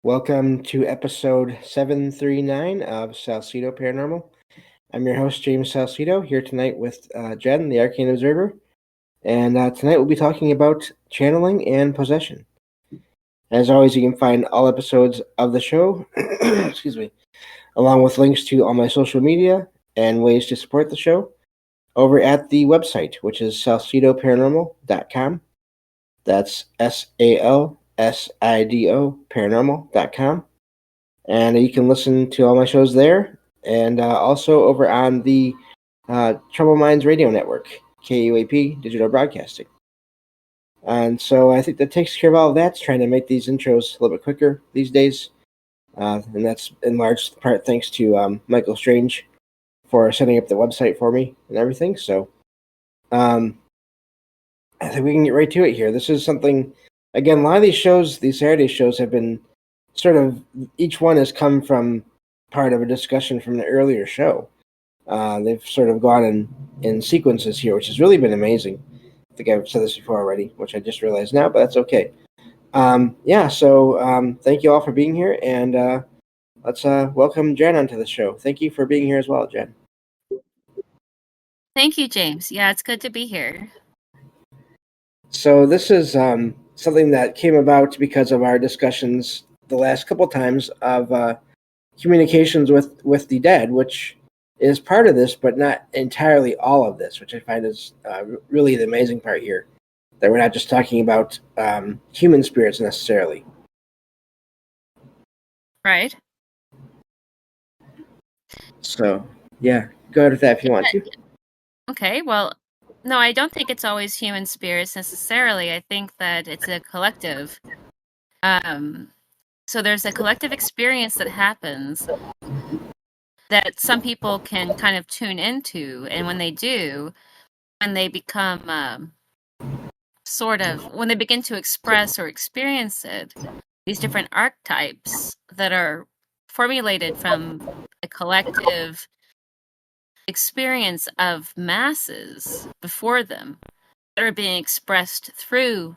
Welcome to episode 739 of Salsido Paranormal. I'm your host, James Salsido, here tonight with Jen, the Arcane Observer. And tonight we'll be talking about channeling and possession. As always, you can find all episodes of the show, excuse me, along with links to all my social media and ways to support the show over at the website, which is salsidoparanormal.com. That's SALSIDO paranormal.com. And you can listen to all my shows there, and also over on the Troubled Minds Radio Network, KUAP Digital Broadcasting. And so I think that takes care of all of that, trying to make these intros a little bit quicker these days. And that's in large part thanks to Michael Strange for setting up the website for me and everything. So I think we can get right to it here. This is something, again, a lot of these shows, these Saturday shows have been sort of, each one has come from part of a discussion from the earlier show. They've sort of gone in sequences here, which has really been amazing. I think I've said this before already, which I just realized now, but that's okay. So thank you all for being here, and let's welcome Jen onto the show. Thank you for being here as well, Jen. Thank you, James. Yeah, it's good to be here. So this is something that came about because of our discussions the last couple times of communications with the dead, which is part of this, but not entirely all of this, which I find is really the amazing part here, that we're not just talking about human spirits necessarily. Right. So, yeah, go ahead with that if you want to. Okay, well, no, I don't think it's always human spirits necessarily. I think that it's a collective. So there's a collective experience that happens that some people can kind of tune into, and when they do, when they become when they begin to express or experience it, these different archetypes that are formulated from a collective experience of masses before them that are being expressed through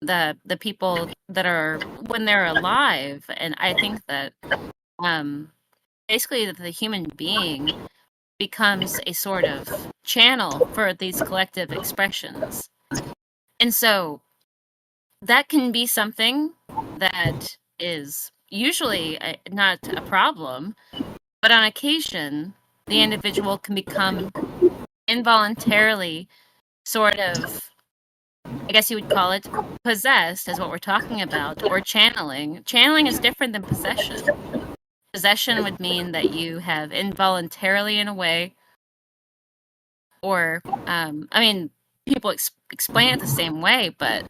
the people that are when they're alive. And I think that basically the human being becomes a sort of channel for these collective expressions. And so that can be something that is usually not a problem, but on occasion the individual can become involuntarily sort of, I guess you would call it, possessed, is what we're talking about, or channeling. Channeling is different than possession. Possession would mean that you have involuntarily, in a way, or, people explain it the same way, but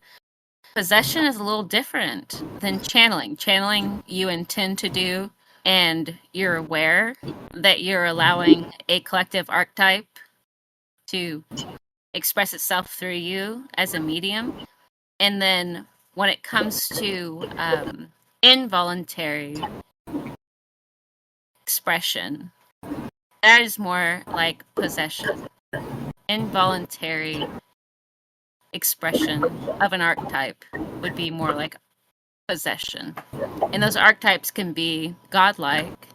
possession is a little different than channeling. Channeling, you intend to do, and you're aware that you're allowing a collective archetype to express itself through you as a medium. And then when it comes to involuntary expression, that is more like possession. Involuntary expression of an archetype would be more like possession. And those archetypes can be godlike,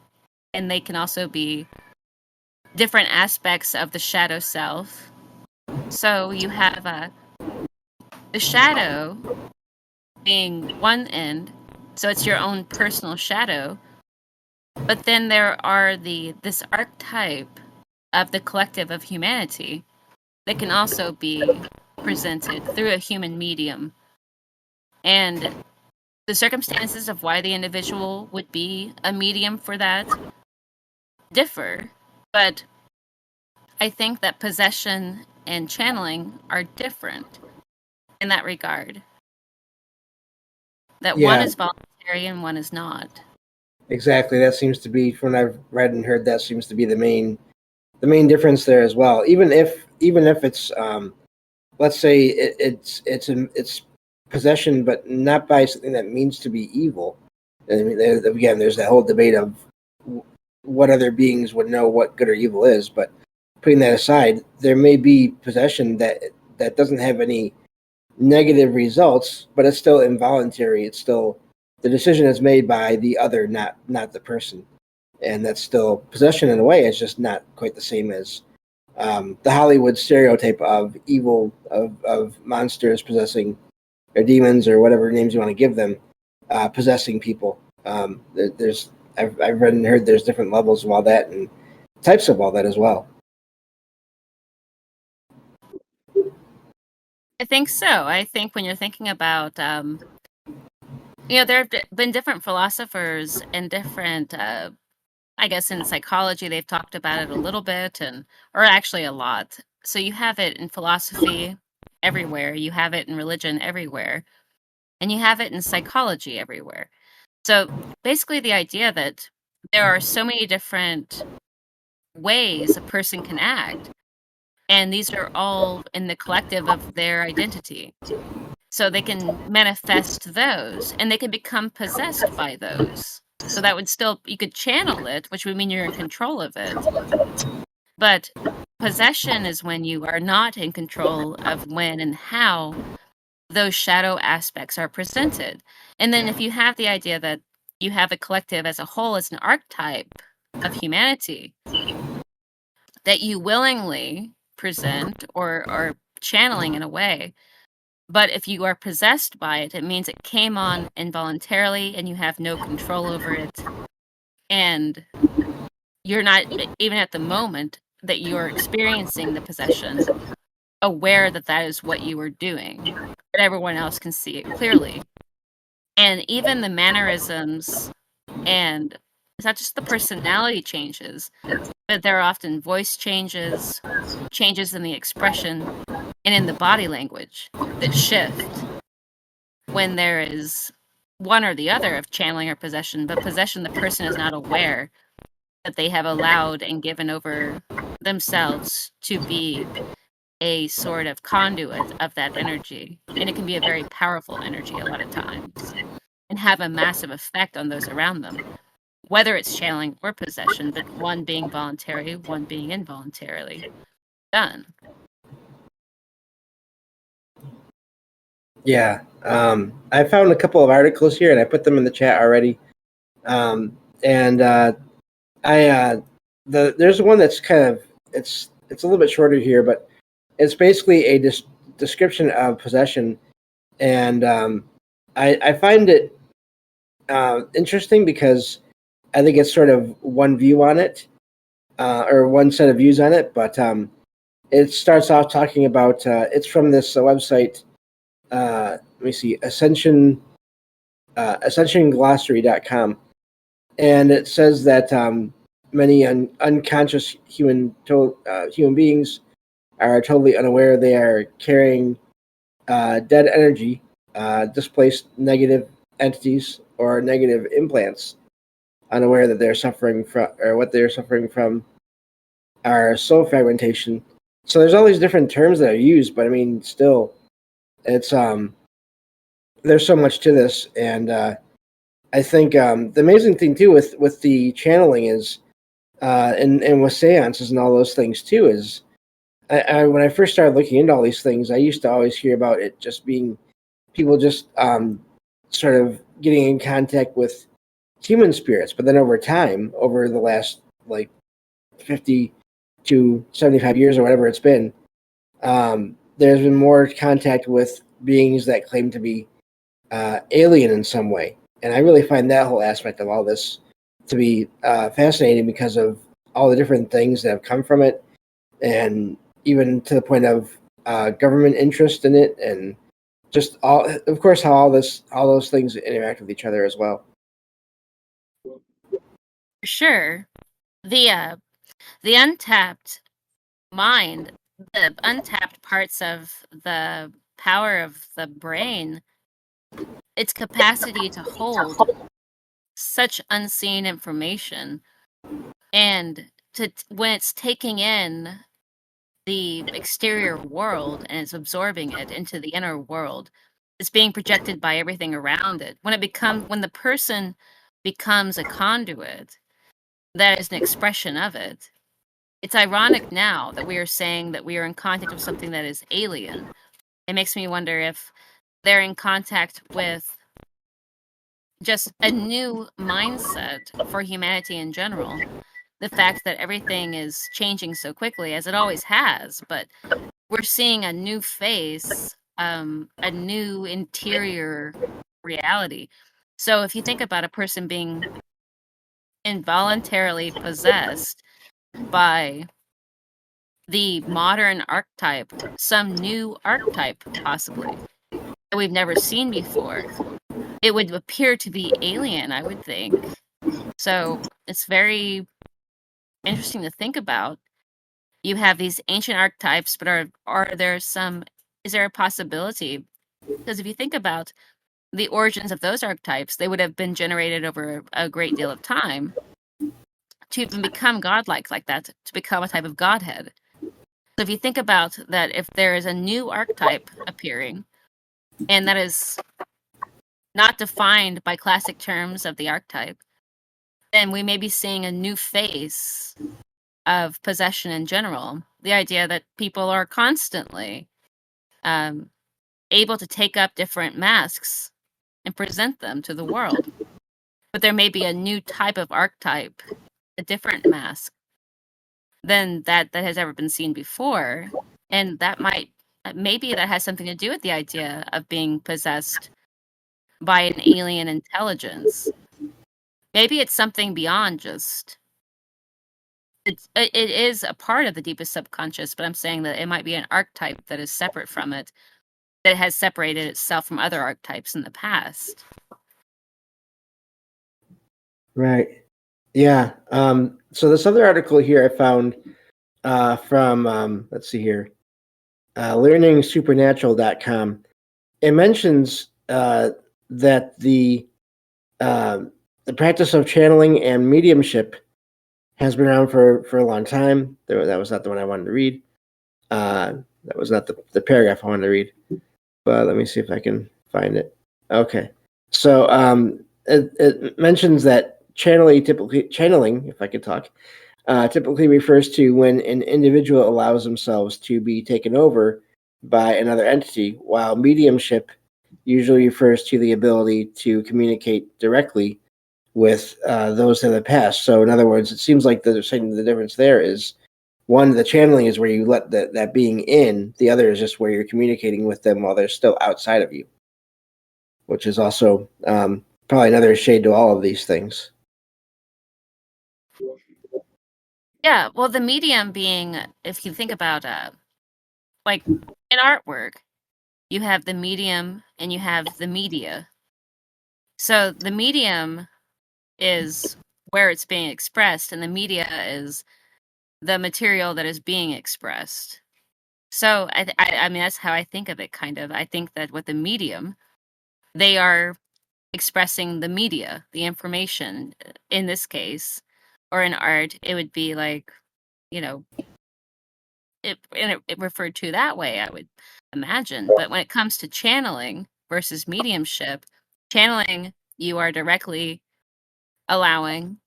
and they can also be different aspects of the shadow self. So you have the shadow being one end, so it's your own personal shadow. But then there are this archetype of the collective of humanity that can also be presented through a human medium. And the circumstances of why the individual would be a medium for that differ. But I think that possession and channeling are different in that regard. That one is voluntary and one is not. Exactly. That seems to be, from what I've read and heard, that seems to be the main difference there as well. Even if it's let's say it's possession, but not by something that means to be evil. I mean, again, there's that whole debate of what other beings would know what good or evil is. But putting that aside, there may be possession that doesn't have any negative results, but it's still involuntary. It's still the decision is made by the other, not the person, and that's still possession in a way. It's just not quite the same as the Hollywood stereotype of evil, of monsters possessing, or demons, or whatever names you want to give them, possessing people. I've read and heard there's different levels of all that and types of all that as well. I think so. I think when you're thinking about, there have been different philosophers and different, I guess in psychology, they've talked about it a little bit, or actually a lot. So you have it in philosophy everywhere, you have it in religion everywhere, and you have it in psychology everywhere. So basically the idea that there are so many different ways a person can act, and these are all in the collective of their identity. So they can manifest those, and they can become possessed by those. So that would still, you could channel it, which would mean you're in control of it. But possession is when you are not in control of when and how those shadow aspects are presented. And then if you have the idea that you have a collective as a whole as an archetype of humanity that you willingly present or are channeling in a way, but if you are possessed by it, it means it came on involuntarily and you have no control over it. And you're not, even at the moment that you're experiencing the possession, aware that that is what you are doing, but everyone else can see it clearly. And even the mannerisms, and it's not just the personality changes, but there are often voice changes, changes in the expression, and in the body language that shift when there is one or the other of channeling or possession. But possession, the person is not aware that they have allowed and given over themselves to be a sort of conduit of that energy. And it can be a very powerful energy a lot of times and have a massive effect on those around them, whether it's channeling or possession, but one being voluntary, one being involuntarily done. Yeah, I found a couple of articles here, and I put them in the chat already. There's one that's kind of it's a little bit shorter here, but it's basically a description of possession, and I find it interesting because I think it's sort of one view on it, or one set of views on it. But it starts off talking about it's from this website. Let me see, ascensionglossary.com, and it says that many unconscious human beings are totally unaware they are carrying dead energy, displaced negative entities, or negative implants, unaware that they're suffering from, or what they're suffering from, are soul fragmentation. So there's all these different terms that are used, but I mean, still, it's there's so much to this, and I think the amazing thing too with the channeling is, and with seances and all those things too, is when I first started looking into all these things, I used to always hear about it just being people just sort of getting in contact with human spirits, but then over time, over the last like 50 to 75 years or whatever it's been, there's been more contact with beings that claim to be alien in some way. And I really find that whole aspect of all this to be fascinating because of all the different things that have come from it, and even to the point of government interest in it, and just all, of course, how all those things interact with each other as well. Sure. The untapped mind, the untapped parts of the power of the brain, its capacity to hold such unseen information, and when it's taking in the exterior world and it's absorbing it into the inner world, it's being projected by everything around it. When the person becomes a conduit, that is an expression of it. It's ironic now that we are saying that we are in contact with something that is alien. It makes me wonder if they're in contact with just a new mindset for humanity in general. The fact that everything is changing so quickly, as it always has, but we're seeing a new face, a new interior reality. So if you think about a person being involuntarily possessed by the modern archetype, some new archetype possibly that we've never seen before, it would appear to be alien, I would think. So it's very interesting to think about. You have these ancient archetypes, but is there a possibility? Because if you think about the origins of those archetypes, they would have been generated over a great deal of time to even become godlike like that, to become a type of godhead. So if you think about that, if there is a new archetype appearing, and that is not defined by classic terms of the archetype, then we may be seeing a new face of possession in general. The idea that people are constantly able to take up different masks and present them to the world. But there may be a new type of archetype, a different mask than that has ever been seen before. And that maybe that has something to do with the idea of being possessed by an alien intelligence. Maybe it's something beyond just it is a part of the deepest subconscious, but I'm saying that it might be an archetype that is separate from it, that has separated itself from other archetypes in the past. Right. Yeah. So this other article here I found from let's see here, learningsupernatural.com. It mentions that the practice of channeling and mediumship has been around for a long time. That was not the one I wanted to read. That was not the paragraph I wanted to read. But let me see if I can find it. Okay. So it mentions that channeling, if I could talk, typically refers to when an individual allows themselves to be taken over by another entity, while mediumship usually refers to the ability to communicate directly with those that have passed. So in other words, it seems like they're saying the difference there is, one, the channeling is where you let that being in. The other is just where you're communicating with them while they're still outside of you, which is also probably another shade to all of these things. Yeah, well, the medium being, if you think about, like in artwork, you have the medium and you have the media. So the medium is where it's being expressed, and the media is the material that is being expressed. So I mean, that's how I think of it, kind of. I think that with the medium, they are expressing the media, the information. In this case, or in art, it would be like, you know, it referred to that way, I would imagine. But when it comes to channeling versus mediumship, channeling, you are directly allowing.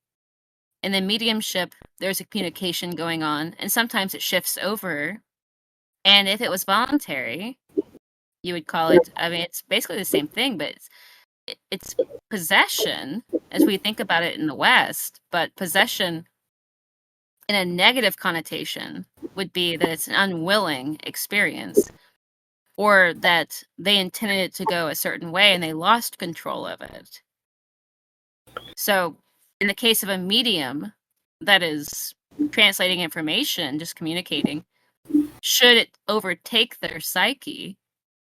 And then mediumship, there's a communication going on, and sometimes it shifts over. And if it was voluntary, you would call it, I mean, it's basically the same thing, but it's possession as we think about it in the West. But possession in a negative connotation would be that it's an unwilling experience, or that they intended it to go a certain way and they lost control of it. So in the case of a medium that is translating information, just communicating, should it overtake their psyche,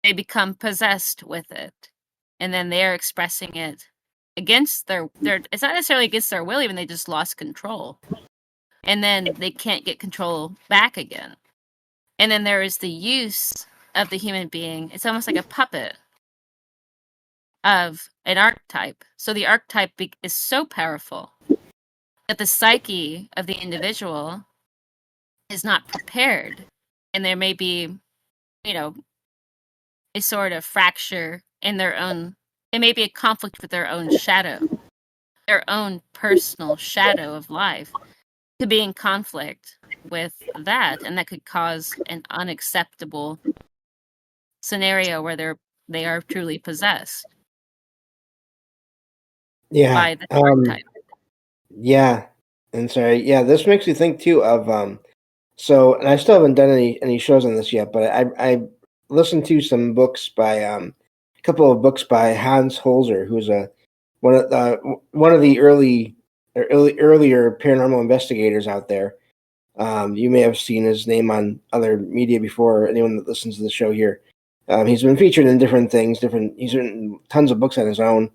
they become possessed with it. And then they're expressing it against their it's not necessarily against their will, even they just lost control. And then they can't get control back again. And then there is the use of the human being. It's almost like a puppet of an archetype. So the archetype is so powerful that the psyche of the individual is not prepared. And there may be, you know, a sort of fracture in their own, it may be a conflict with their own shadow, their own personal shadow of life could be in conflict with that. And that could cause an unacceptable scenario where they are truly possessed. Yeah. by the archetype. Yeah. And sorry, yeah, this makes me think too of so, and I still haven't done any shows on this yet, but I listened to some books by a couple of books by Hans Holzer, who's a one of the earlier paranormal investigators out there. You may have seen his name on other media before. Anyone that listens to the show here, he's been featured in different things. He's written tons of books on his own,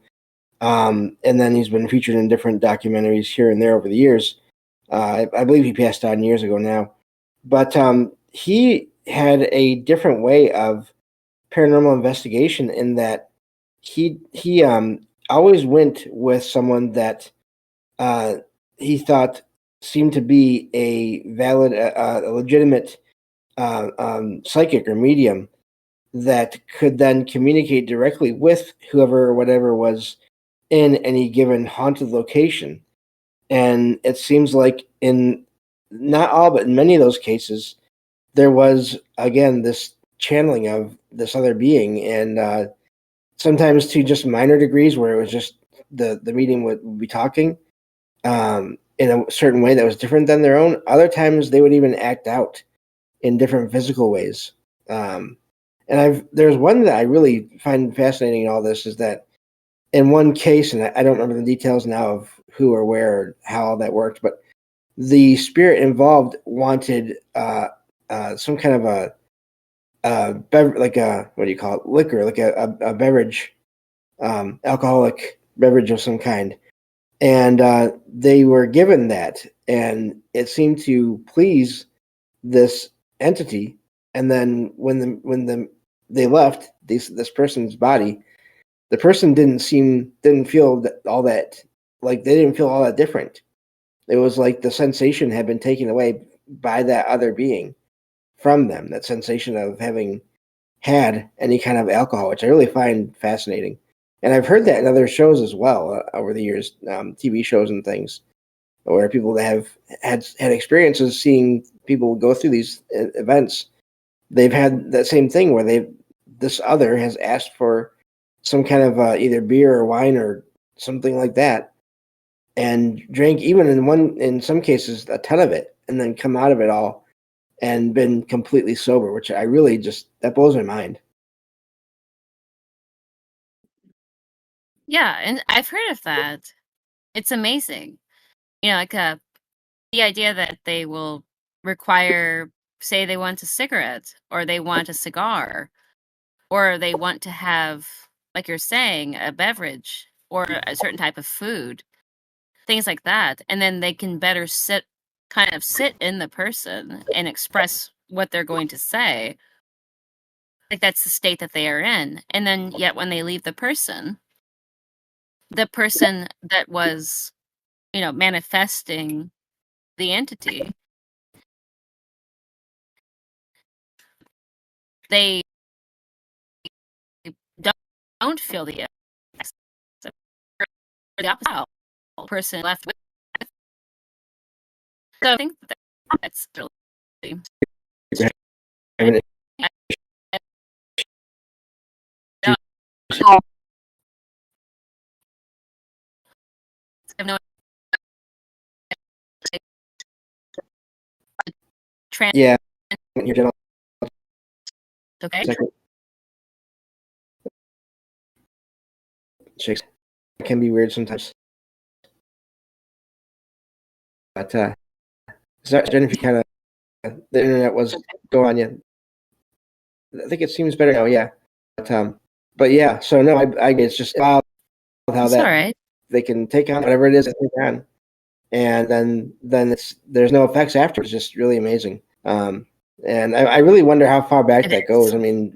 and then he's been featured in different documentaries here and there over the years. I believe he passed on years ago now, but he had a different way of paranormal investigation in that he always went with someone that uh, he thought seemed to be a valid, a legitimate psychic or medium that could then communicate directly with whoever or whatever was in any given haunted location. And it seems like in not all, but in many of those cases, there was again this channeling of this other being, and sometimes to just minor degrees where it was just the medium would be talking in a certain way that was different than their own. Other times they would even act out in different physical ways. And there's one that I really find fascinating in all this is that in one case, and I don't remember the details now of who or where or how all that worked, but the spirit involved wanted some kind of like a, what do you call it, liquor, like a beverage, alcoholic beverage of some kind, and they were given that, and it seemed to please this entity. And then when they left this person's body, the person didn't feel all that, like they didn't feel all that different. It was like the sensation had been taken away by that other being from them. That sensation of having had any kind of alcohol, which I really find fascinating. And I've heard that in other shows as well over the years, TV shows and things, where people that have had experiences seeing people go through these events, they've had that same thing where this other has asked for some kind of either beer or wine or something like that, and drank, even in some cases a ton of it, and then come out of it all and been completely sober, which I really just, that blows my mind. Yeah, and I've heard of that. It's amazing. Like the idea that they will require, say, they want a cigarette or they want a cigar or they want to have, like you're saying, a beverage or a certain type of food, things like that, and then they can better kind of sit in the person and express what they're going to say. Like that's the state that they are in, and then yet when they leave the person that was manifesting the entity, they don't feel the effects. The opposite person left with. So I think that's really. I have no Yeah, your general okay. second shakes can be weird sometimes, but so Jennifer, kind of the internet was going on. Yeah, I think it seems better now. Yeah, but yeah. So no, I it's just wild how It's all that right. they can take on whatever it is that they can, and then there's no effects afterwards. It's just really amazing. And I really wonder how far back It that is. goes. I mean,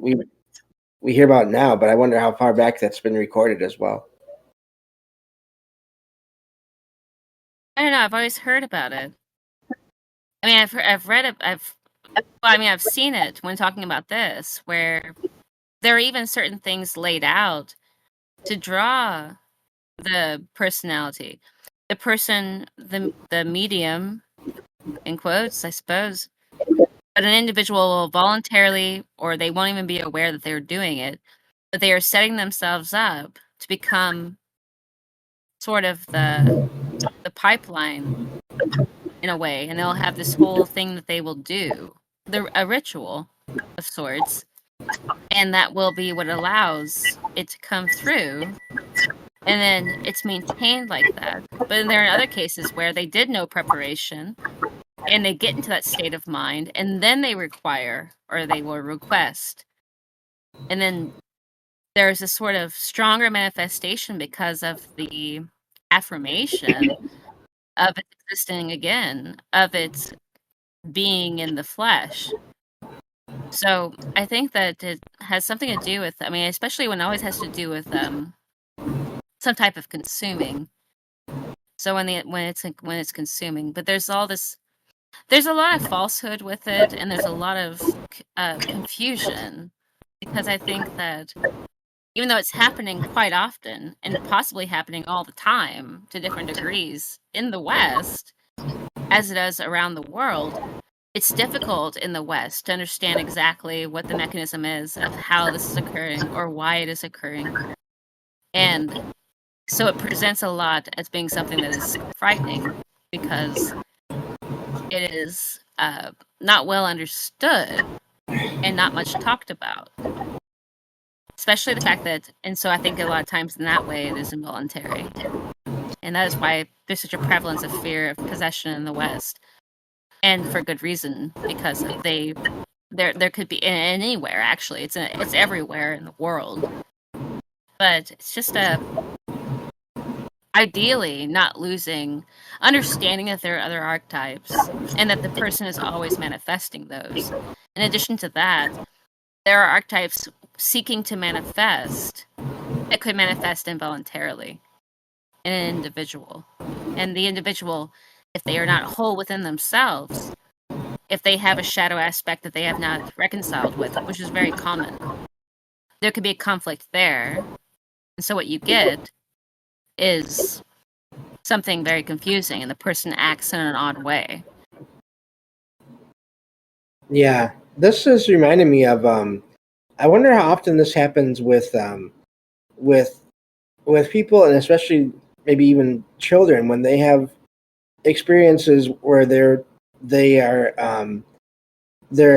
we hear about it now, but I wonder how far back that's been recorded as well. I don't know. I've always heard about it. I mean, I've read it. I've seen it when talking about this, where there are even certain things laid out to draw the personality, the person, the medium, in quotes, I suppose. But an individual will voluntarily, or they won't even be aware that they're doing it, but they are setting themselves up to become sort of the pipeline in a way, and they'll have this whole thing that they will do, a ritual of sorts, and that will be what allows it to come through, and then it's maintained like that. But then there are other cases where they did no preparation, and they get into that state of mind, and then they require, or they will request, and then there's a sort of stronger manifestation because of the affirmation of it existing again, of its being in the flesh. So I think that it has something to do with, I mean, especially when it always has to do with some type of consuming. So when it's consuming, but there's all this, there's a lot of falsehood with it, and there's a lot of confusion, because I think that even though it's happening quite often and possibly happening all the time to different degrees in the West, as it is around the world, it's difficult in the West to understand exactly what the mechanism is of how this is occurring or why it is occurring. And so it presents a lot as being something that is frightening, because it is not well understood and not much talked about. Especially the fact that, and so I think a lot of times in that way it is involuntary. And that is why there's such a prevalence of fear of possession in the West. And for good reason, because there could be anywhere, actually. It's everywhere in the world. But it's just ideally not losing understanding that there are other archetypes and that the person is always manifesting those. In addition to that, there are archetypes seeking to manifest that could manifest involuntarily in an individual. And the individual, if they are not whole within themselves, if they have a shadow aspect that they have not reconciled with, which is very common, there could be a conflict there. And so what you get is something very confusing, and the person acts in an odd way. Yeah, this is reminding me of. I wonder how often this happens with people, and especially maybe even children, when they have experiences where they're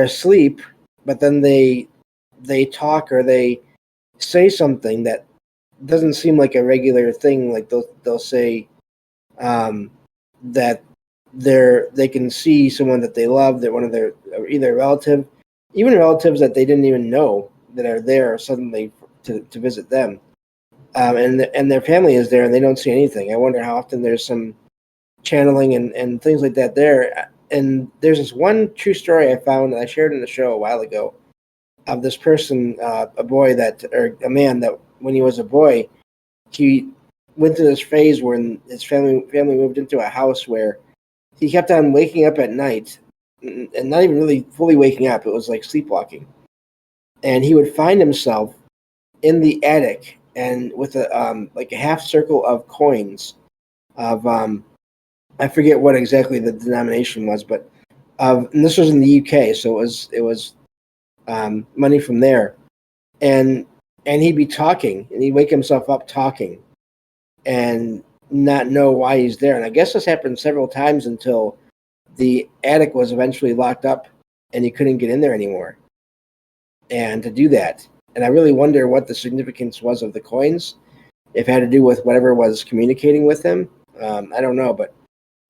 asleep, but then they talk or they say something that doesn't seem like a regular thing. Like they'll say that they can see someone that they love, that one of their either relative, even relatives that they didn't even know that are there suddenly to visit them, and their family is there and they don't see anything. I wonder how often there's some channeling and things like that there. And there's this one true story I found that I shared in the show a while ago of this person, a man that when he was a boy, he went through this phase when his family moved into a house where he kept on waking up at night and not even really fully waking up. It was like sleepwalking. And he would find himself in the attic and with a half circle of coins of I forget what exactly the denomination was, but and this was in the UK, so it was money from there, and he'd be talking, and he'd wake himself up talking, and not know why he's there. And I guess this happened several times until the attic was eventually locked up, and he couldn't get in there anymore. And to do that, and I really wonder what the significance was of the coins, if it had to do with whatever was communicating with him. I don't know, but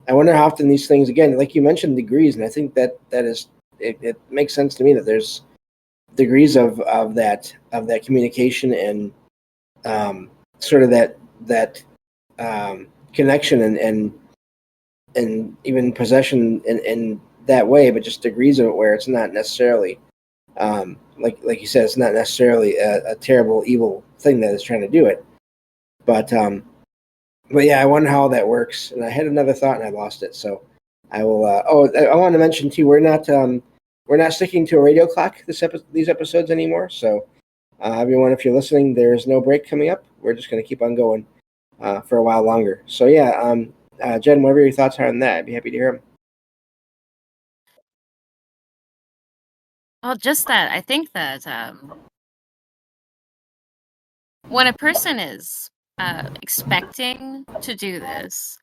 I wonder how often these things, again, like you mentioned, degrees, and I think that is it makes sense to me that there's degrees of that communication and sort of that connection and even possession in that way, but just degrees of it where it's not necessarily like you said, it's not necessarily a terrible evil thing that is trying to do it, but yeah, I wonder how that works. And I had another thought and I lost it. So I will. I want to mention too, we're not sticking to a radio clock these episodes anymore. So everyone, if you're listening, there's no break coming up. We're just going to keep on going for a while longer. So yeah, Jen, whatever your thoughts are on that, I'd be happy to hear them. Well, just that, I think that when a person is expecting to do this,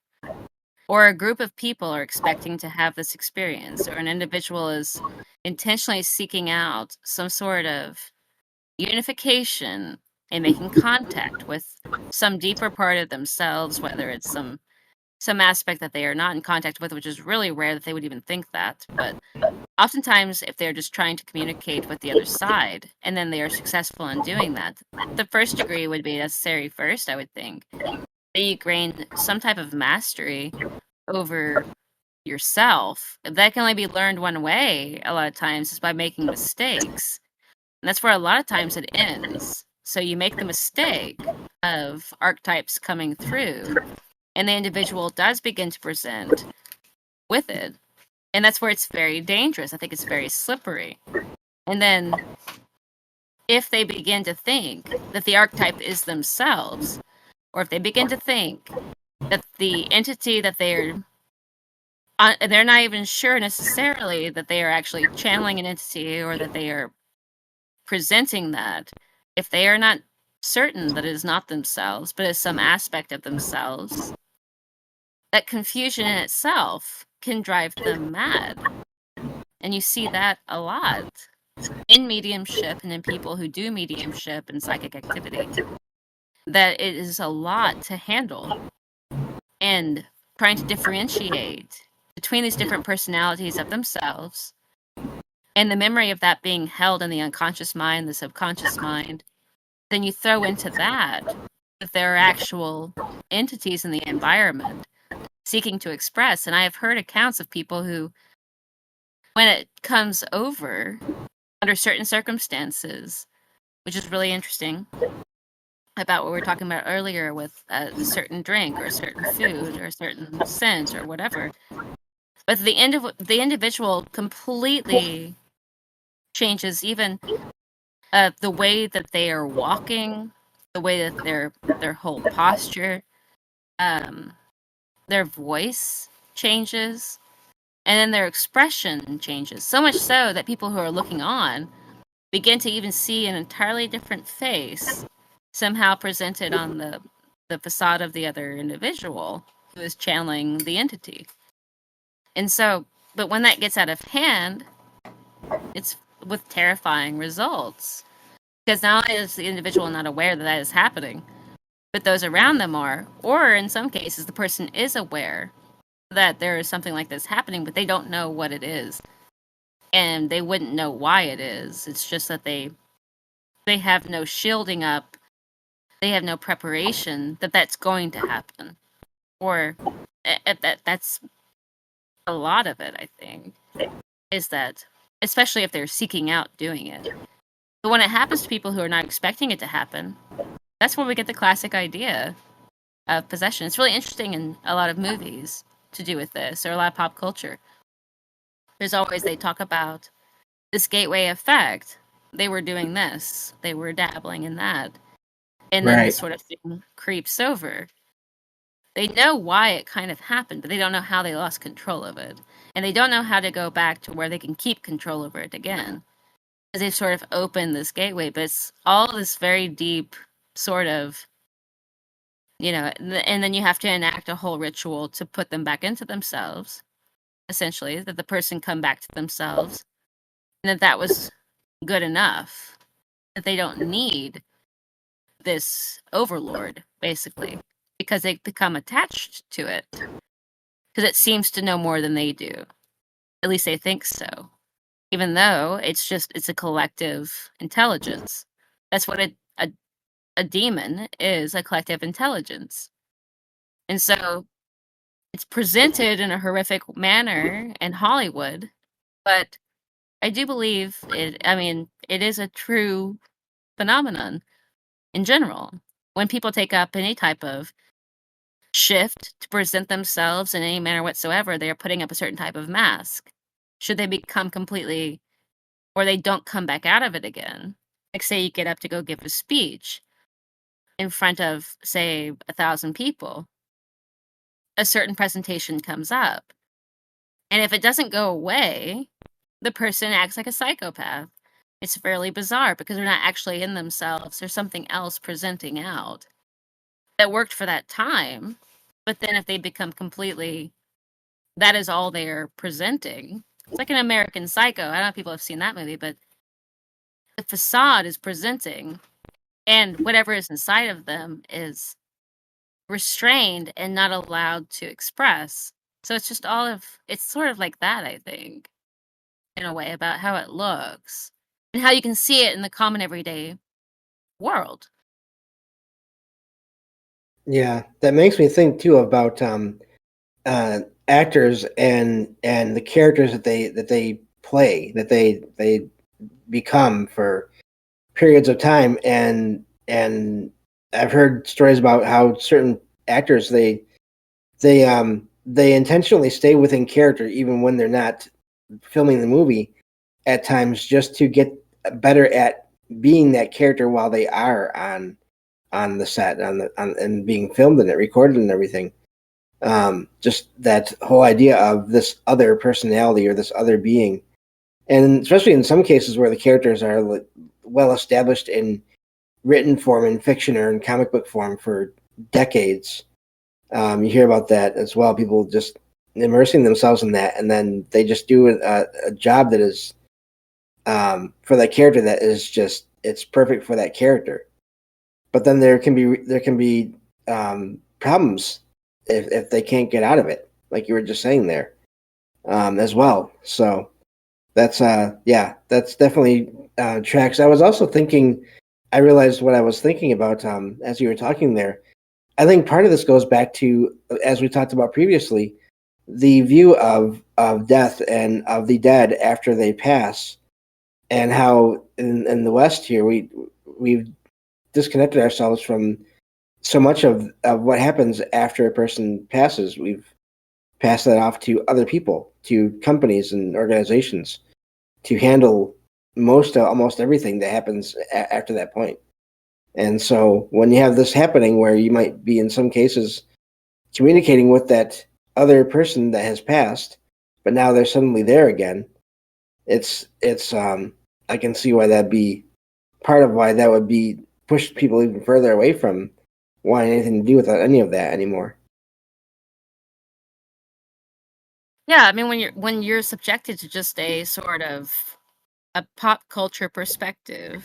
or a group of people are expecting to have this experience, or an individual is intentionally seeking out some sort of unification and making contact with some deeper part of themselves, whether it's some aspect that they are not in contact with, which is really rare that they would even think that. But oftentimes, if they're just trying to communicate with the other side, and then they are successful in doing that, the first degree would be necessary first, I would think. That you gain some type of mastery over yourself. That can only be learned one way a lot of times, is by making mistakes. And that's where a lot of times it ends. So you make the mistake of archetypes coming through, and the individual does begin to present with it. And that's where it's very dangerous. I think it's very slippery. And then if they begin to think that the archetype is themselves, or if they begin to think that the entity that they're not even sure necessarily that they are actually channeling an entity, or that they are presenting that, if they are not certain that it is not themselves, but is some aspect of themselves, that confusion in itself can drive them mad. And you see that a lot in mediumship and in people who do mediumship and psychic activity, that it is a lot to handle. And trying to differentiate between these different personalities of themselves, and the memory of that being held in the unconscious mind, the subconscious mind, then you throw into that there are actual entities in the environment seeking to express. And I have heard accounts of people who, when it comes over under certain circumstances, which is really interesting, about what we were talking about earlier with a certain drink or a certain food or a certain scent or whatever. But the individual completely changes, even the way that they are walking, the way that their whole posture, their voice changes, and then their expression changes. So much so that people who are looking on begin to even see an entirely different face somehow presented on the facade of the other individual who is channeling the entity. And so, but when that gets out of hand, it's with terrifying results. Because not only is the individual not aware that that is happening, but those around them are, or in some cases, the person is aware that there is something like this happening, but they don't know what it is. And they wouldn't know why it is. It's just that they have no shielding up. They have no preparation that that's going to happen. Or that's a lot of it, I think, is that, especially if they're seeking out doing it. But when it happens to people who are not expecting it to happen, that's where we get the classic idea of possession. It's really interesting in a lot of movies to do with this, or a lot of pop culture. There's always, they talk about this gateway effect. They were doing this. They were dabbling in that. And then this sort of thing creeps over. They know why it kind of happened, but they don't know how they lost control of it. And they don't know how to go back to where they can keep control over it again. Because they've sort of opened this gateway, but it's all this very deep sort of, and then you have to enact a whole ritual to put them back into themselves, essentially, that the person come back to themselves, and that was good enough, that they don't need this overlord, basically, because they become attached to it, because it seems to know more than they do. At least they think so, even though it's a collective intelligence. That's what a demon is, a collective intelligence. And so it's presented in a horrific manner in Hollywood, but I do believe it is a true phenomenon in general. When people take up any type of shift to present themselves in any manner whatsoever, they are putting up a certain type of mask. Should they become completely, or they don't come back out of it again, like say you get up to go give a speech in front of, say, 1,000 people, a certain presentation comes up. And if it doesn't go away, the person acts like a psychopath. It's fairly bizarre because they're not actually in themselves. There's something else presenting out. that worked for that time. But then if they become completely, that is all they're presenting. It's like an American Psycho. I don't know if people have seen that movie, but the facade is presenting, and whatever is inside of them is restrained and not allowed to express. So it's just it's sort of like that, I think, in a way, about how it looks and how you can see it in the common everyday world. Yeah, that makes me think too about actors and the characters that they play, that they become for periods of time, and I've heard stories about how certain actors they intentionally stay within character even when they're not filming the movie at times, just to get better at being that character while they are on the set, and being filmed and it recorded and everything. Just that whole idea of this other personality or this other being, and especially in some cases where the characters are well established in written form, in fiction or in comic book form for decades. You hear about that as well. People just immersing themselves in that, and then they just do a job that is, for that character, that is just, it's perfect for that character. But then there can be problems if they can't get out of it, like you were just saying there, as well. So that's that's definitely tracks. I was also thinking, I realized what I was thinking about as you were talking there. I think part of this goes back to, as we talked about previously, the view of death and of the dead after they pass, and how in the West here we've disconnected ourselves from so much of what happens after a person passes. We've passed that off to other people, to companies and organizations, to handle almost everything that happens after that point. And so when you have this happening, where you might be in some cases communicating with that other person that has passed, but now they're suddenly there again, it's I can see why that'd be part of why that would be push people even further away from wanting anything to do with any of that anymore. Yeah, I mean, when you're subjected to just a sort of a pop culture perspective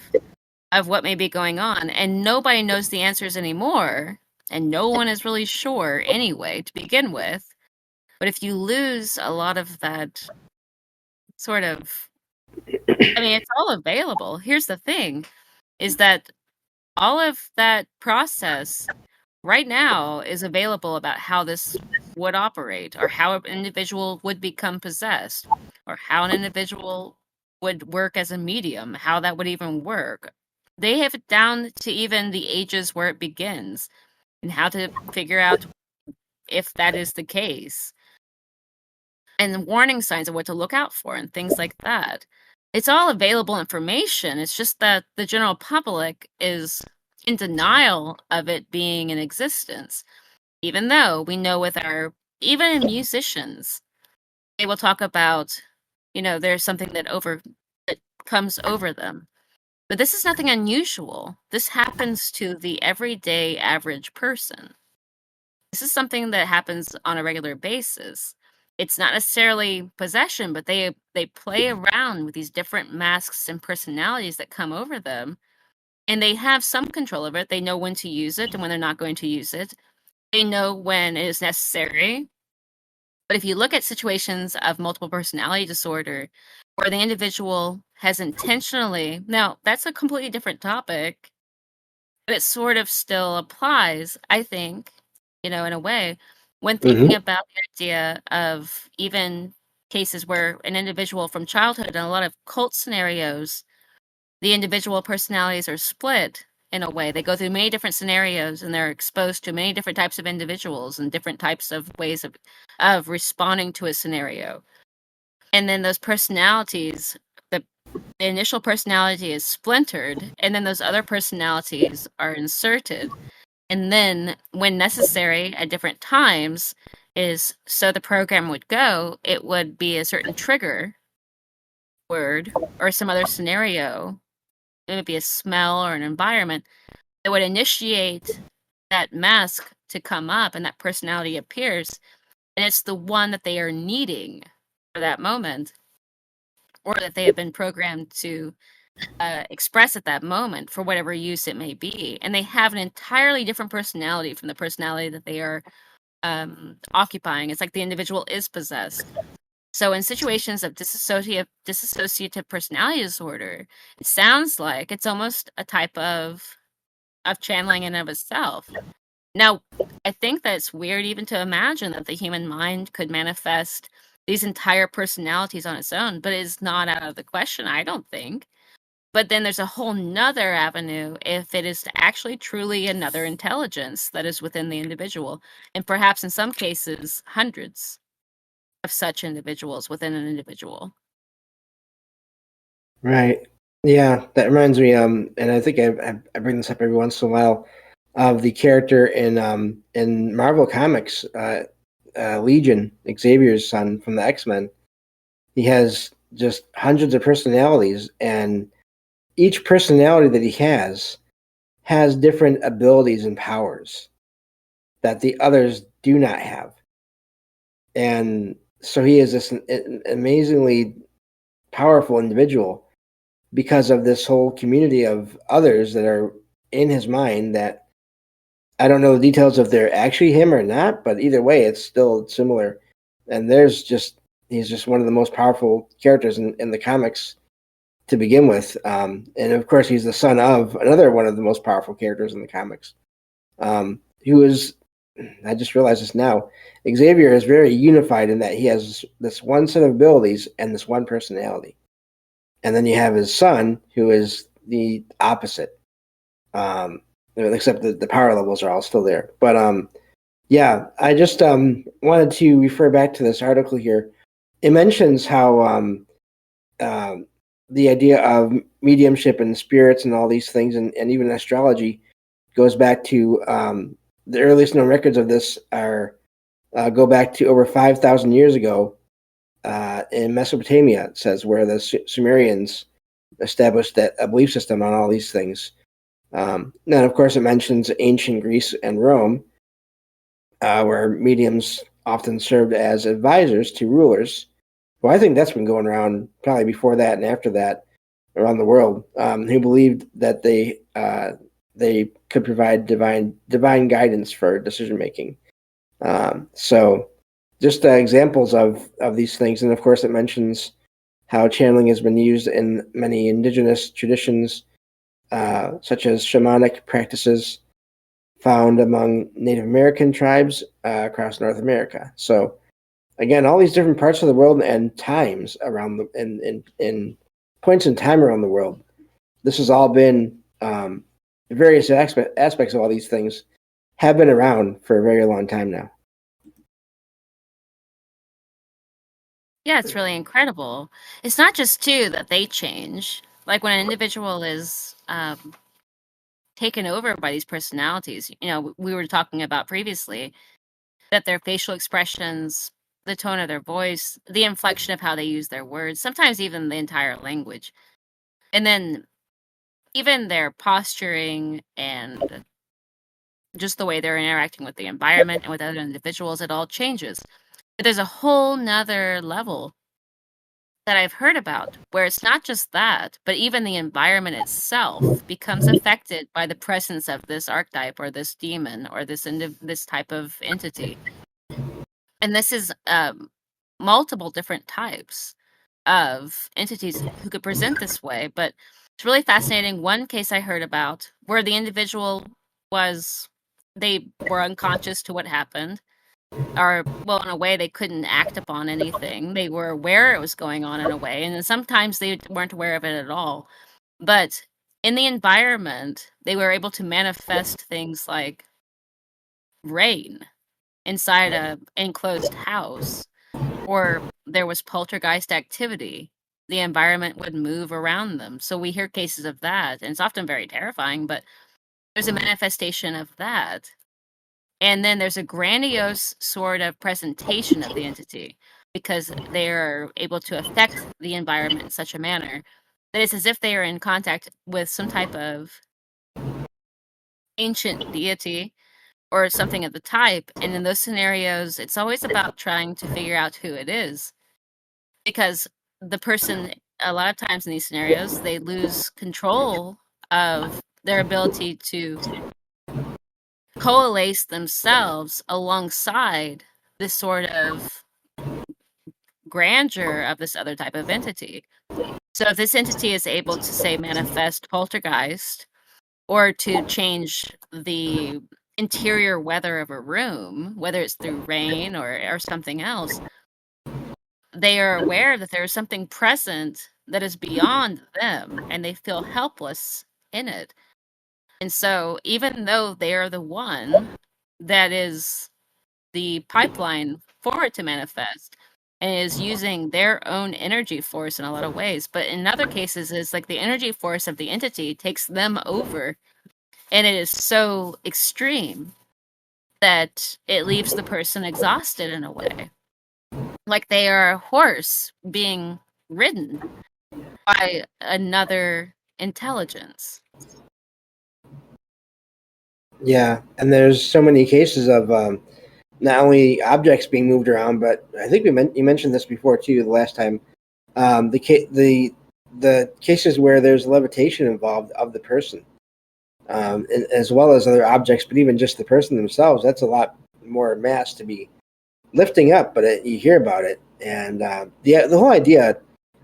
of what may be going on, and nobody knows the answers anymore, and no one is really sure anyway to begin with. But if you lose a lot of that sort of, I mean, it's all available. Here's the thing, is that all of that process right now is available about how this would operate, or how an individual would become possessed, or how an individual would work as a medium, how that would even work. They have it down to even the ages where it begins, and how to figure out if that is the case, and the warning signs of what to look out for, and things like that. It's all available information. It's just that the general public is in denial of it being in existence. Even though we know even in musicians, they will talk about, there's something that comes over them. But this is nothing unusual. This happens to the everyday average person. This is something that happens on a regular basis. It's not necessarily possession, but they play around with these different masks and personalities that come over them, and they have some control over it. They know when to use it and when they're not going to use it. They know when it is necessary. But if you look at situations of multiple personality disorder where the individual has intentionally, now that's a completely different topic, but it sort of still applies, I think, in a way, when thinking Mm-hmm. about the idea of even cases where an individual from childhood, in a lot of cult scenarios, the individual personalities are split in a way. They go through many different scenarios, and they're exposed to many different types of individuals and different types of ways of responding to a scenario. And then those personalities, the initial personality is splintered, and then those other personalities are inserted. And then, when necessary at different times, is so the program would go, it would be a certain trigger word or some other scenario. It would be a smell or an environment that would initiate that mask to come up and that personality appears, and it's the one that they are needing for that moment, or that they have been programmed to express at that moment for whatever use it may be. And they have an entirely different personality from the personality that they are occupying. It's like the individual is possessed. So in situations of dissociative personality disorder, it sounds like it's almost a type of channeling in and of itself. Now, I think that it's weird even to imagine that the human mind could manifest these entire personalities on its own, but it's not out of the question, I don't think. But then there's a whole nother avenue if it is actually truly another intelligence that is within the individual, and perhaps in some cases, hundreds of such individuals within an individual. Right. Yeah, that reminds me. And I think I bring this up every once in a while, of the character in Marvel Comics, Legion, Xavier's son from the X-Men. He has just hundreds of personalities, and each personality that he has different abilities and powers that the others do not have. And so he is this amazingly powerful individual because of this whole community of others that are in his mind that I don't know the details if they're actually him or not, but either way, it's still similar. And he's just one of the most powerful characters in the comics to begin with. And of course, he's the son of another one of the most powerful characters in the comics, who is, I just realized this now, Xavier is very unified in that he has this one set of abilities and this one personality. And then you have his son, who is the opposite. Except the power levels are all still there. But yeah, I just wanted to refer back to this article here. It mentions how the idea of mediumship and spirits and all these things, and even astrology, goes back to the earliest known records of this go back to over 5,000 years ago in Mesopotamia, it says, where the Sumerians established a belief system on all these things. Then, of course, it mentions ancient Greece and Rome, where mediums often served as advisors to rulers. Well, I think that's been going around probably before that and after that around the world, who believed that they could provide divine guidance for decision making. So just examples of these things. And of course, it mentions how channeling has been used in many indigenous traditions, such as shamanic practices found among Native American tribes across North America. So again, all these different parts of the world and times around in points in time around the world, this has all been various aspects of all these things have been around for a very long time now. Yeah, it's really incredible. It's not just too that they change. Like when an individual is taken over by these personalities, we were talking about previously that their facial expressions, the tone of their voice, the inflection of how they use their words, sometimes even the entire language, and then even their posturing and just the way they're interacting with the environment and with other individuals, it all changes. But there's a whole nother level that I've heard about where it's not just that, but even the environment itself becomes affected by the presence of this archetype or this demon or this type of entity. And this is multiple different types of entities who could present this way, but it's really fascinating. One case I heard about where the individual they were unconscious to what happened, or, well, in a way, they couldn't act upon anything. They were aware it was going on in a way, and then sometimes they weren't aware of it at all. But in the environment, they were able to manifest things like rain inside an enclosed house, or there was poltergeist activity. The environment would move around them. So we hear cases of that, and it's often very terrifying, but there's a manifestation of that. And then there's a grandiose sort of presentation of the entity because they're able to affect the environment in such a manner that it's as if they are in contact with some type of ancient deity or something of the type. And in those scenarios, it's always about trying to figure out who it is. Because the person, a lot of times in these scenarios, they lose control of their ability to coalesce themselves alongside this sort of grandeur of this other type of entity. So if this entity is able to, say, manifest poltergeist, or to change the interior weather of a room, whether it's through rain or something else, they are aware that there is something present that is beyond them, and they feel helpless in it. And so even though they are the one that is the pipeline for it to manifest, and is using their own energy force in a lot of ways, but in other cases, it's like the energy force of the entity takes them over, and it is so extreme that it leaves the person exhausted in a way. Like they are a horse being ridden by another intelligence. Yeah, and there's so many cases of not only objects being moved around, but I think you mentioned this before too the last time. The cases where there's levitation involved of the person, as well as other objects, but even just the person themselves. That's a lot more mass to be lifting up, but you hear about it, and the whole idea.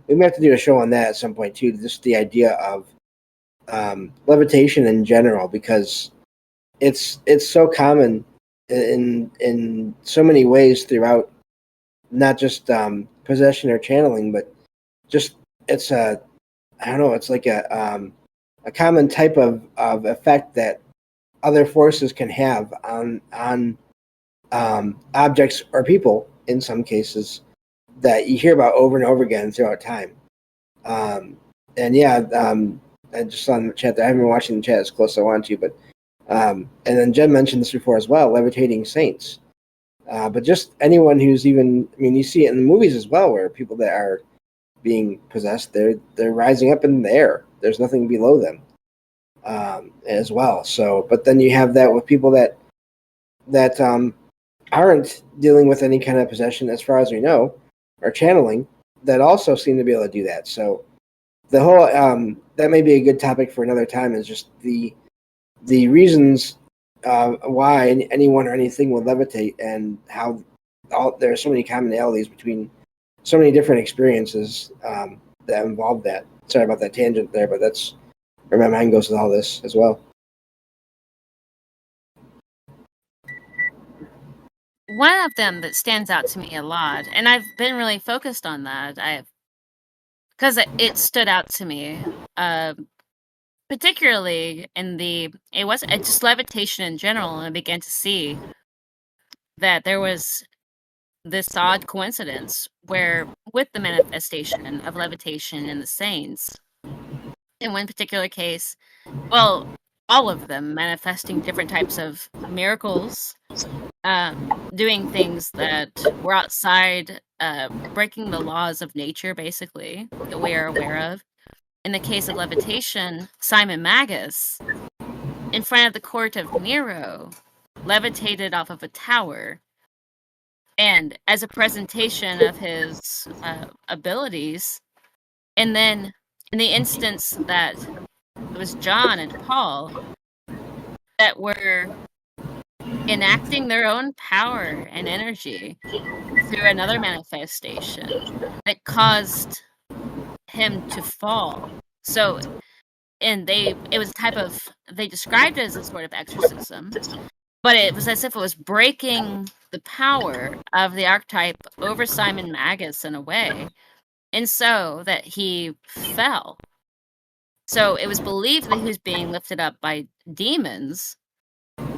We may have to do a show on that at some point too. Just the idea of levitation in general, because it's so common in so many ways throughout, not just possession or channeling, but just it's a I don't know. It's like a common type of effect that other forces can have on objects or people in some cases that you hear about over and over again throughout time. And yeah, I just saw in the chat that I haven't been watching the chat as close as I want to, but and then Jen mentioned this before as well, levitating saints. But just anyone who's even, I mean, you see it in the movies as well, where people that are being possessed, they're rising up in the air. There's nothing below them as well. So, but then you have that with people that aren't dealing with any kind of possession, as far as we know, or channeling, that also seem to be able to do that. So the whole that may be a good topic for another time, is just the reasons why anyone or anything will levitate, and how there are so many commonalities between so many different experiences that involve that. Sorry about that tangent there, but that's where my mind goes with all this as well. One of them that stands out to me a lot, and I've been really focused on that, because it stood out to me, particularly in it's just levitation in general, and I began to see that there was this odd coincidence where, with the manifestation of levitation in the saints, in one particular case, well, all of them manifesting different types of miracles, doing things that were outside, breaking the laws of nature, basically, that we are aware of. In the case of levitation, Simon Magus, in front of the court of Nero, levitated off of a tower. And as a presentation of his abilities, and then in the instance that it was John and Paul that were enacting their own power and energy through another manifestation that caused him to fall. So, and it was a type of, they described it as a sort of exorcism, but it was as if it was breaking the power of the archetype over Simon Magus in a way, and so that he fell. So it was believed that he was being lifted up by demons.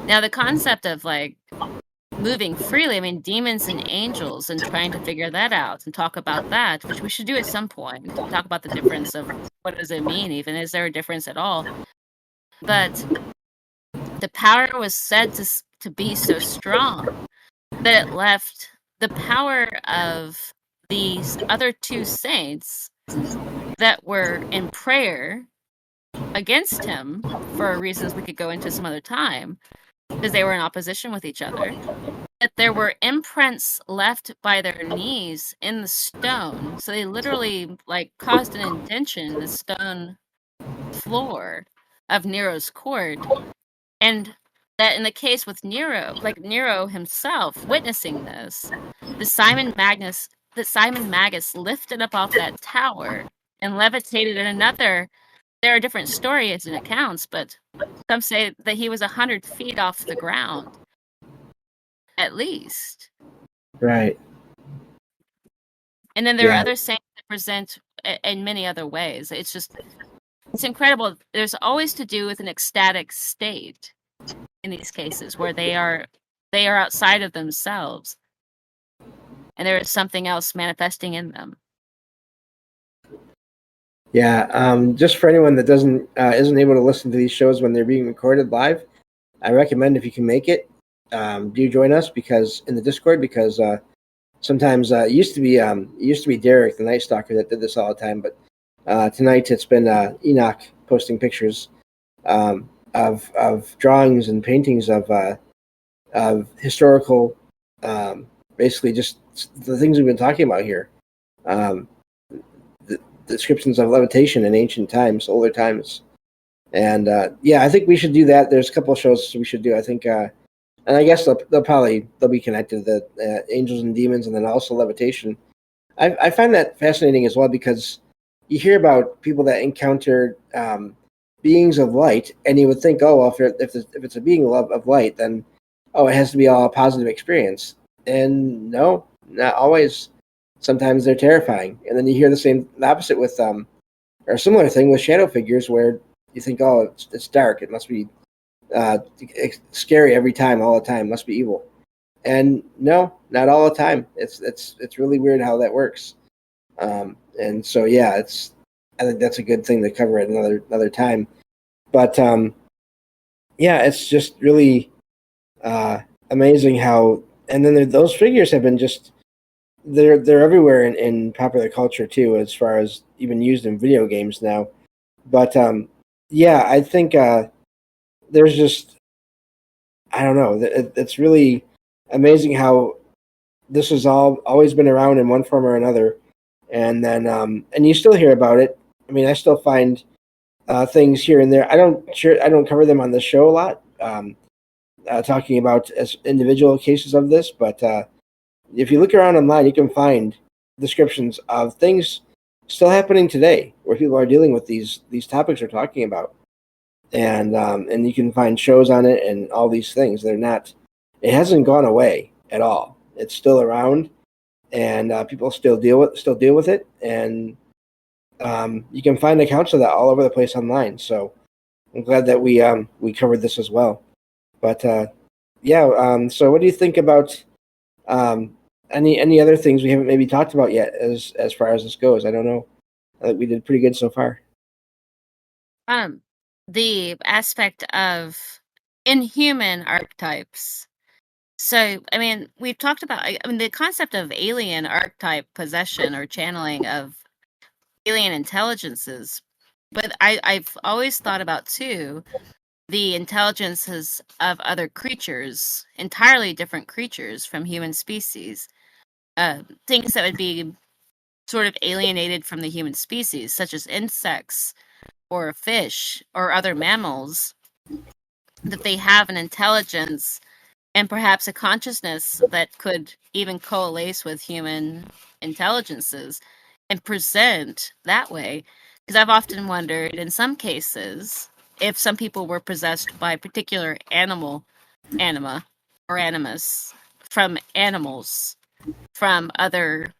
Now, the concept of like moving freely, I mean, demons and angels, and trying to figure that out and talk about that, which we should do at some point, talk about the difference of what does it mean even, is there a difference at all? But the power was said to be so strong that it left the power of these other two saints that were in prayer against him, for reasons we could go into some other time, because they were in opposition with each other, that there were imprints left by their knees in the stone. So they literally like caused an indention in the stone floor of Nero's court. And that in the case with Nero, like Nero himself witnessing this, Simon Magus lifted up off that tower and levitated in another. There are different stories and accounts, but some say that he was 100 feet off the ground, at least. Right. And then there are Yeah. other saints that present in many other ways. It's incredible. There's always to do with an ecstatic state in these cases where they are outside of themselves, and there is something else manifesting in them. Yeah. Just for anyone that isn't able to listen to these shows when they're being recorded live, I recommend, if you can make it, do join us in the Discord, because sometimes it used to be Derek, the Night Stalker, that did this all the time, but tonight it's been Enoch posting pictures of drawings and paintings of historical, basically just the things we've been talking about here. The descriptions of levitation in ancient times, older times. And I think we should do that. There's a couple of shows we should do. I think, and I guess they'll be connected, the angels and demons, and then also levitation. I find that fascinating as well, because you hear about people that encounter beings of light, and you would think, oh, well, if it's a being of light, then it has to be all a positive experience. And no, not always. Sometimes they're terrifying. And then you hear the opposite with or a similar thing with shadow figures, where you think, oh, it's dark, it must be scary every time, all the time, must be evil. And no, not all the time. It's really weird how that works. And so I think that's a good thing to cover at another time. But it's just really amazing how. And then those figures have been they're everywhere in popular culture too, as far as even used in video games now. But I think there's just, I don't know. It's really amazing how this has always been around in one form or another, and then and you still hear about it. I mean, I still find things here and there. I don't cover them on the show a lot, talking about as individual cases of this, but if you look around online, you can find descriptions of things still happening today, where people are dealing with these topics we're talking about, and you can find shows on it and all these things. It hasn't gone away at all. It's still around, and people still deal with it, and you can find accounts of that all over the place online. So I'm glad that we covered this as well. But so what do you think about any other things we haven't maybe talked about yet, as far as this goes? I don't know. We did pretty good so far. The aspect of inhuman archetypes. So, I mean, we've talked about, the concept of alien archetype possession or channeling of alien intelligences. But I've always thought about, too, the intelligences of other creatures, entirely different creatures from human species. Things that would be sort of alienated from the human species, such as insects or fish or other mammals, that they have an intelligence and perhaps a consciousness that could even coalesce with human intelligences and present that way. Because I've often wondered, in some cases, if some people were possessed by a particular anima, or animus, from animals, from other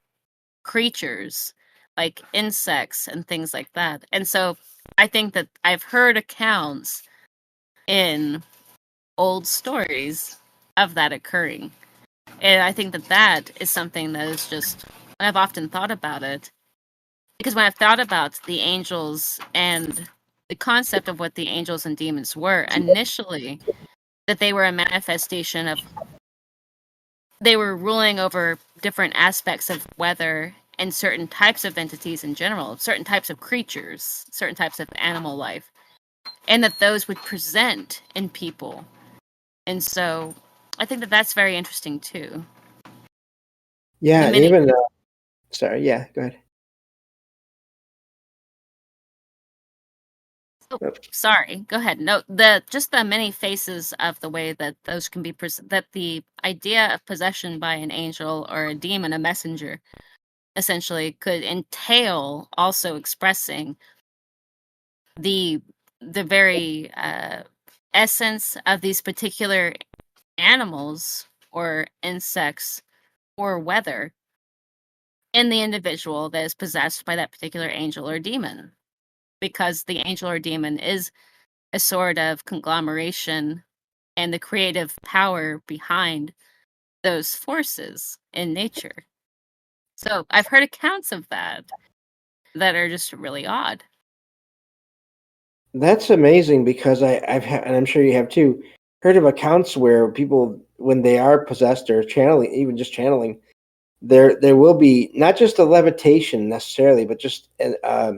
creatures, like insects and things like that. And so I think that I've heard accounts in old stories of that occurring. And I think that is something that is just, I've often thought about it. Because when I've thought about the angels and the concept of what the angels and demons were, initially, that they were a manifestation of, they were ruling over different aspects of weather and certain types of entities in general, certain types of creatures, certain types of animal life, and that those would present in people. And so I think that that's very interesting too. Yeah, The and many even sorry, yeah, go ahead. Oh, Oh, sorry. Go ahead. No, just the many faces of the way that those can be that the idea of possession by an angel or a demon, a messenger, essentially could entail also expressing the very essence of these particular animals or insects or weather in the individual that is possessed by that particular angel or demon, because the angel or demon is a sort of conglomeration and the creative power behind those forces in nature. So I've heard accounts of that are just really odd. that's amazing because and I'm sure you have too, heard of accounts where people, when they are possessed or channeling, even just channeling, there will be not just a levitation necessarily, but just a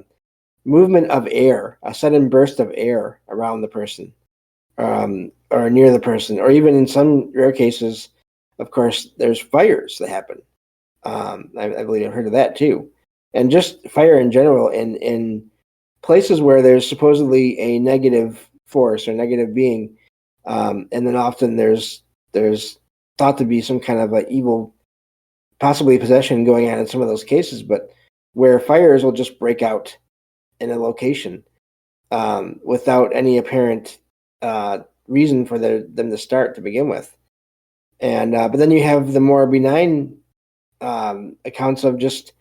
movement of air, a sudden burst of air around the person, or near the person, or even in some rare cases, of course, there's fires that happen. I believe I've heard of that too, and just fire in general in places where there's supposedly a negative force or negative being, and then often there's thought to be some kind of a evil, possibly possession going on in some of those cases, but where fires will just break out in a location, without any apparent reason for them to start to begin with. And but then you have the more benign accounts of just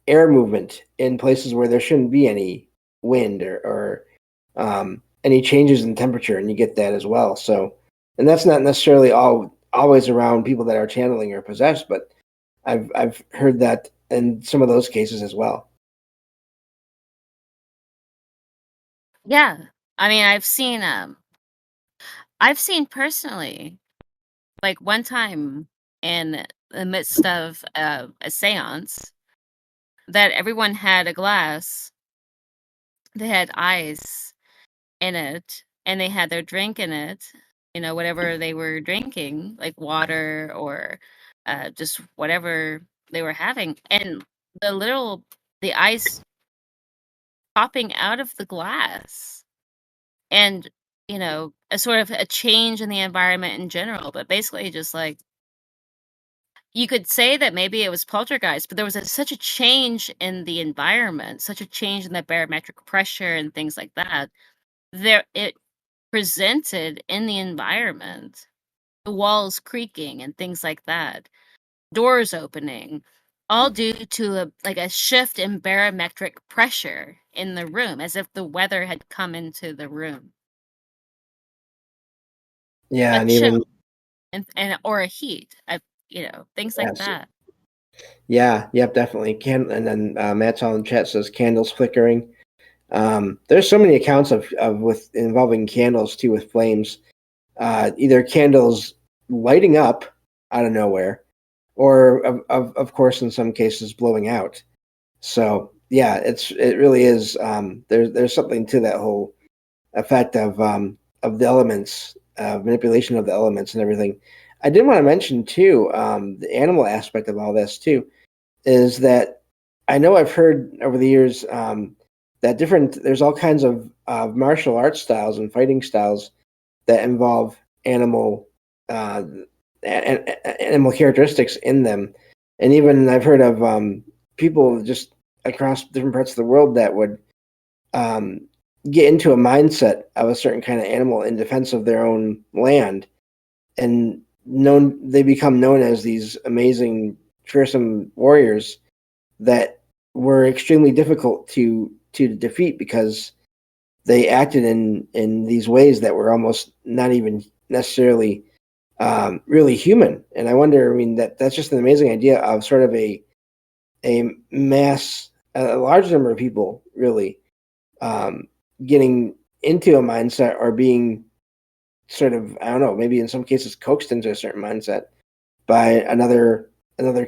air movement in places where there shouldn't be any wind or any changes in temperature, and you get that as well. So, and that's not necessarily always around people that are channeling or possessed, but I've heard that in some of those cases as well. Yeah. I mean, I've seen personally, like one time in the midst of a séance, that everyone had a glass, they had ice in it, and they had their drink in it, whatever they were drinking, like water or just whatever they were having. And the ice popping out of the glass, and, a sort of a change in the environment in general, but basically just like you could say that maybe it was poltergeist, but there was such a change in the environment, such a change in the barometric pressure and things like that. It presented in the environment, the walls creaking and things like that, doors opening, all due to a shift in barometric pressure in the room, as if the weather had come into the room. Yeah, A and chill even and or a heat, things like yes, that. yeah, yep, definitely. And then Matt's on the chat says candles flickering. There's so many accounts of with involving candles too, with flames. Either candles lighting up out of nowhere, or of course in some cases blowing out. So yeah, it really is. There's something to that whole effect of the elements, manipulation of the elements and everything. I did want to mention too, the animal aspect of all this too, is that I know I've heard over the years, that there's all kinds of martial arts styles and fighting styles that involve uh, animal characteristics in them, and even I've heard of people just across different parts of the world that would um, get into a mindset of a certain kind of animal in defense of their own land, and they become known as these amazing, fearsome warriors that were extremely difficult to defeat because they acted in these ways that were almost not even necessarily really human. And I wonder, I mean, that's just an amazing idea of sort of a a large number of people really um, getting into a mindset or being sort of, I don't know, maybe in some cases coaxed into a certain mindset by another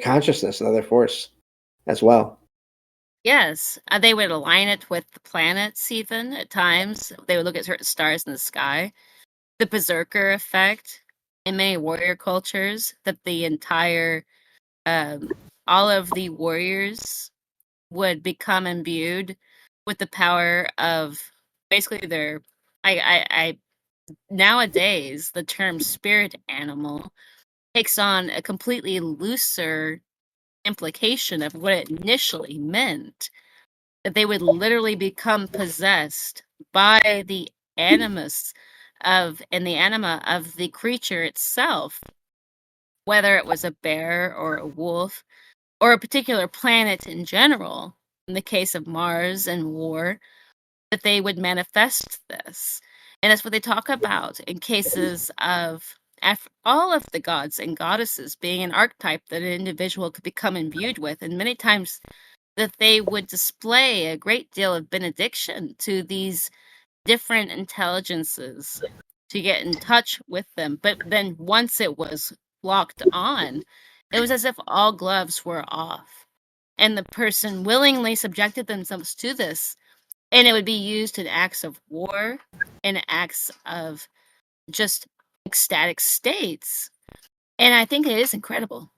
consciousness, another force as well. Yes, they would align it with the planets even at times. They would look at certain stars in the sky. The berserker effect. in many warrior cultures that the entire all of the warriors would become imbued with the power of basically their I nowadays the term spirit animal takes on a completely looser implication of what it initially meant, that they would literally become possessed by the animus of and the anima of the creature itself, whether it was a bear or a wolf or a particular planet in general. In the case of Mars and war, that they would manifest this. And that's what they talk about in cases of all of the gods and goddesses being an archetype that an individual could become imbued with. And many times that they would display a great deal of benediction to these different intelligences to get in touch with them. But then once it was locked on, it was as if all gloves were off. And the person willingly subjected themselves to this. And it would be used in acts of war, in acts of just ecstatic states. And I think it is incredible.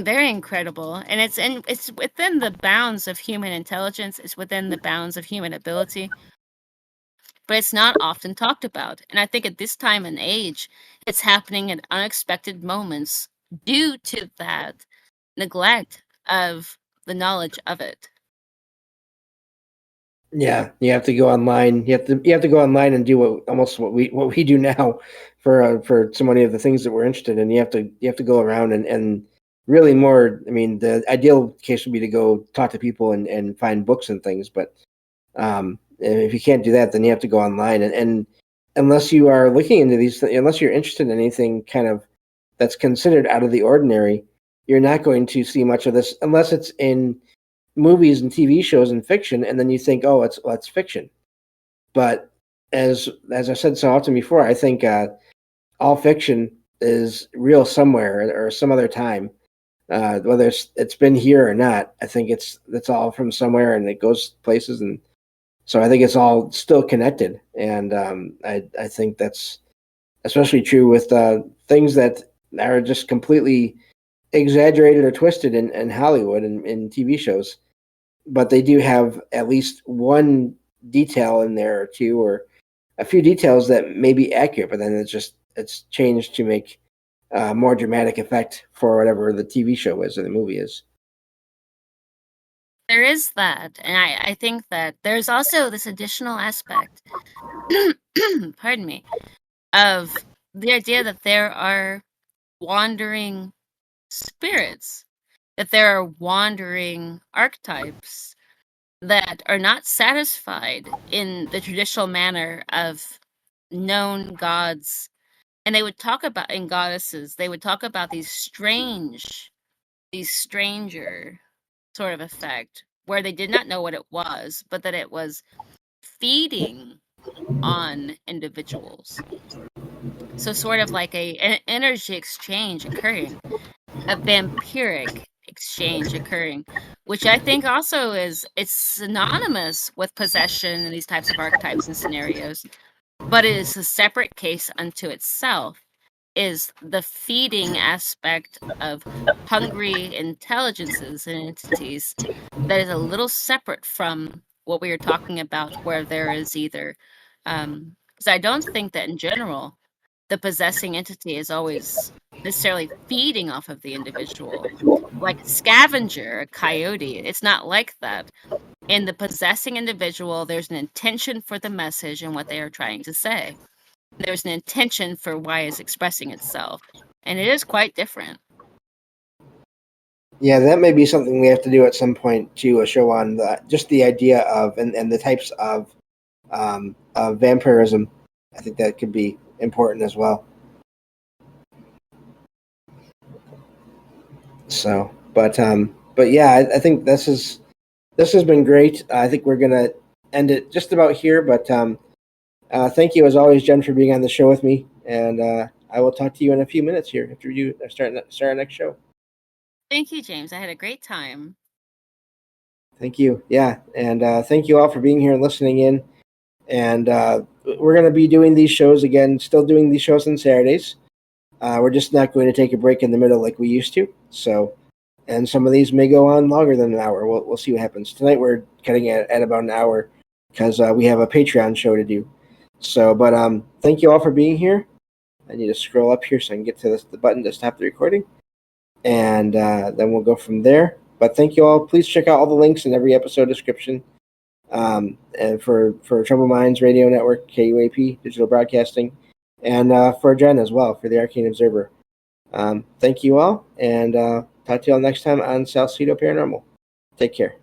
Very incredible. And it's within the bounds of human intelligence, it's within the bounds of human ability. But it's not often talked about. And I think at this time and age, it's happening at unexpected moments due to that neglect of the knowledge of it. Yeah, you have to go online. You have to go online and do what we do now for so many of the things that we're interested in. You have to go around and really more. I mean, the ideal case would be to go talk to people and find books and things. But if you can't do that, then you have to go online. And unless you are looking into these, unless you're interested in anything kind of that's considered out of the ordinary, you're not going to see much of this unless it's in movies and TV shows and fiction, and then you think, oh, it's fiction. But as I said so often before, I think all fiction is real somewhere or some other time, whether it's been here or not. I think it's all from somewhere, and it goes places, and so I think it's all still connected. And I think that's especially true with things that are just completely exaggerated or twisted in Hollywood and in TV shows, but they do have at least one detail in there or two, or a few details that may be accurate, but then it's changed to make a more dramatic effect for whatever the TV show is or the movie is. There is that. And I think that there's also this additional aspect, pardon me, of the idea that there are wandering spirits, that there are wandering archetypes that are not satisfied in the traditional manner of known gods. And they would talk about, in goddesses, they would talk about these stranger sort of effect, where they did not know what it was, but that it was feeding on individuals. So sort of like an energy exchange occurring, a vampiric exchange occurring, which I think also it's synonymous with possession and these types of archetypes and scenarios, but it is a separate case unto itself, is the feeding aspect of hungry intelligences and entities that is a little separate from what we were talking about, where there is either because I don't think that in general the possessing entity is always necessarily feeding off of the individual. Like a scavenger, a coyote, it's not like that. In the possessing individual, there's an intention for the message and what they are trying to say. There's an intention for why it's expressing itself. And it is quite different. Yeah, that may be something we have to do at some point too, a show on just the idea of and the types of vampirism. I think that could be important as well. So, but yeah, I think this has been great. I think we're gonna end it just about here. But thank you as always, Jen, for being on the show with me, and I will talk to you in a few minutes here after you start our next show. Thank you, James. I had a great time. Thank you. Yeah, and thank you all for being here and listening in. And we're going to be doing these shows again, still doing these shows on Saturdays. We're just not going to take a break in the middle like we used to. So, and some of these may go on longer than an hour. We'll see what happens. Tonight we're cutting at about an hour because we have a Patreon show to do. So, but thank you all for being here. I need to scroll up here so I can get to the button to stop the recording. And then we'll go from there. But thank you all. Please check out all the links in every episode description. And for Troubled Minds Radio Network, KUAP, Digital Broadcasting, and for Jen as well, for the Arcane Observer. Thank you all, and talk to you all next time on Salsido Paranormal. Take care.